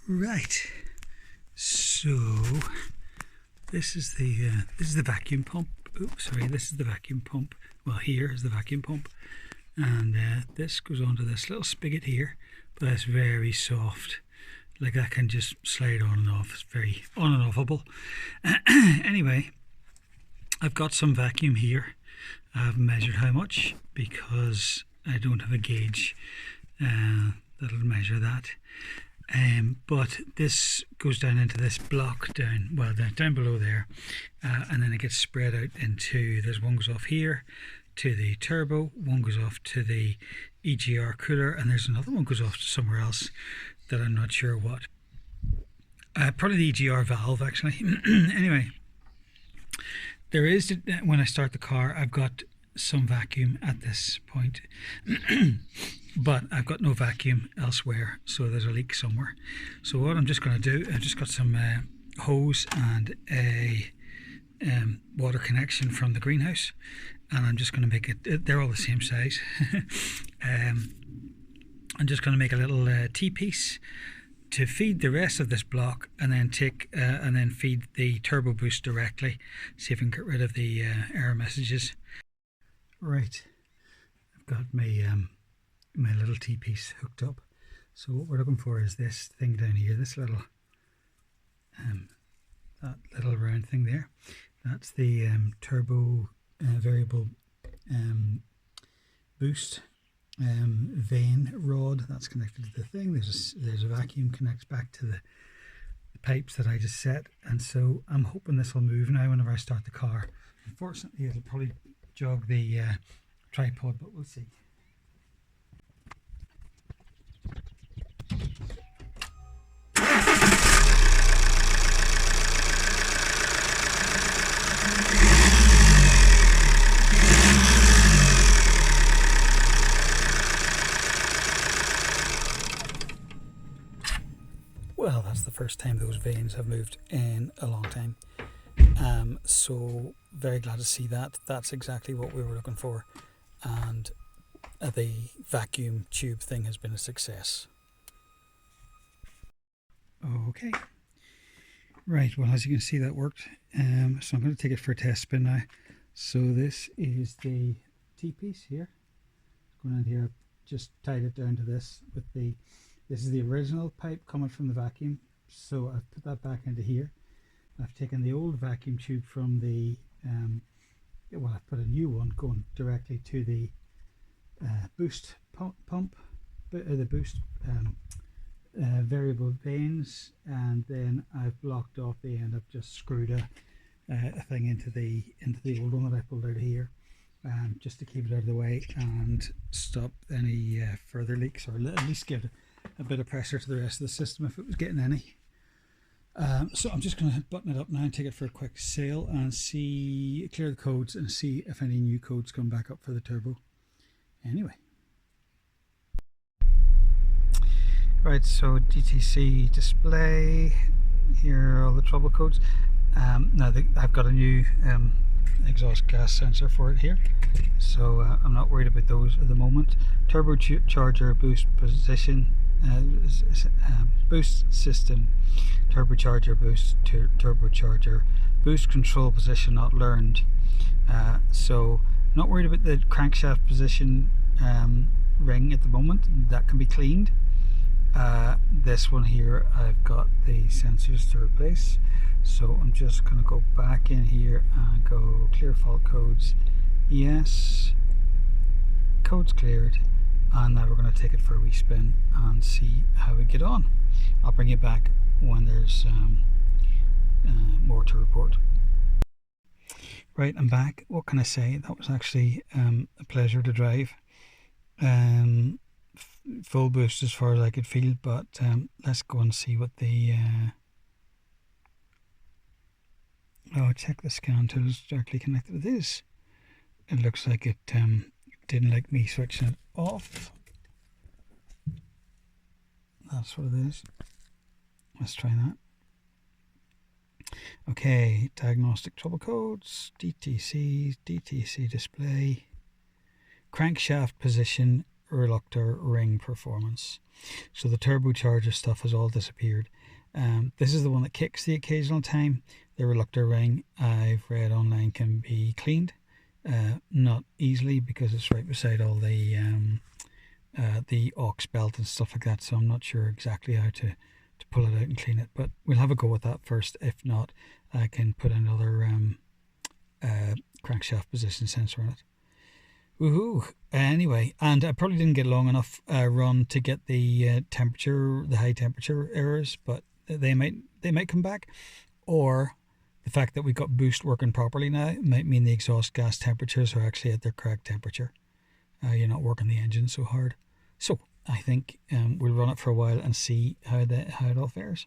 Right, so this is the vacuum pump. Oops, sorry, this is the vacuum pump. Well, here is the vacuum pump, and this goes onto this little spigot here, but it's very soft. Like that can just slide on and off. It's very on and offable. Anyway, I've got some vacuum here. I haven't measured how much because I don't have a gauge that'll measure that. But this goes down into this block down below there, and then it gets spread out into, there's one goes off here to the turbo, one goes off to the EGR cooler, and there's another one goes off to somewhere else that I'm not sure what. Probably the EGR valve actually. Anyway, there is, when I start the car, I've got some vacuum at this point. But I've got no vacuum elsewhere, so there's a leak somewhere. So what I'm just going to do, I've just got some hose and a water connection from the greenhouse, and I'm just going to make it, they're all the same size. I'm just going to make a little T-piece to feed the rest of this block, and then feed the turbo boost directly, see if I can get rid of the error messages. Right, I've got my little T-piece hooked up. So what we're looking for is this thing down here, this little that little round thing there. That's the turbo variable boost vane rod that's connected to the thing. There's a vacuum connects back to the pipes that I just set, and so I'm hoping this will move now whenever I start the car. Unfortunately, it'll probably jog the tripod, but we'll see. Well, that's the first time those vanes have moved in a long time. So very glad to see that. That's exactly what we were looking for, and the vacuum tube thing has been a success. Okay, right, well, as you can see, that worked. So I'm going to take it for a test spin now. So this is the T-piece here. Going in here, just tied it down to this with the, this is the original pipe coming from the vacuum, so I've put that back into here. I've taken the old vacuum tube from the well, I've put a new one going directly to the boost pump, the boost variable vanes, and then I've blocked off the end. I've just screwed a thing into the old one that I pulled out of here, just to keep it out of the way and stop any further leaks, or at least give a bit of pressure to the rest of the system if it was getting any. So I'm just going to button it up now and take it for a quick sail and see, clear the codes and see if any new codes come back up for the turbo. Anyway. Right, so DTC display, here are all the trouble codes. Now I've got a new exhaust gas sensor for it here, so I'm not worried about those at the moment. Turbocharger boost position, boost system, turbocharger boost, turbocharger boost control position not learned. So not worried about the crankshaft position ring at the moment, that can be cleaned. This one here, I've got the sensors to replace, so I'm just going to go back in here and go clear fault codes. Yes, codes cleared, and now we're going to take it for a wee spin and see how we get on. I'll bring you back when there's more to report. Right, I'm back. What can I say? That was actually a pleasure to drive. Full boost as far as I could feel, but let's go and see what the check the scan tools directly connected. It is. It looks like it didn't like me switching it off. That's what it is. Let's try that. Okay, diagnostic trouble codes, DTC display, crankshaft position reluctor ring performance. So the turbocharger stuff has all disappeared. This is the one that kicks the occasional time. The reluctor ring, I've read online, can be cleaned. Not easily because it's right beside all the aux belt and stuff like that, so I'm not sure exactly how to pull it out and clean it, but we'll have a go with that first. If not, I can put another crankshaft position sensor on it. Woohoo! Anyway, and I probably didn't get long enough run to get the temperature, the high temperature errors, but they might come back, or the fact that we got boost working properly now might mean the exhaust gas temperatures are actually at their correct temperature. You're not working the engine so hard. So I think we'll run it for a while and see how it all fares.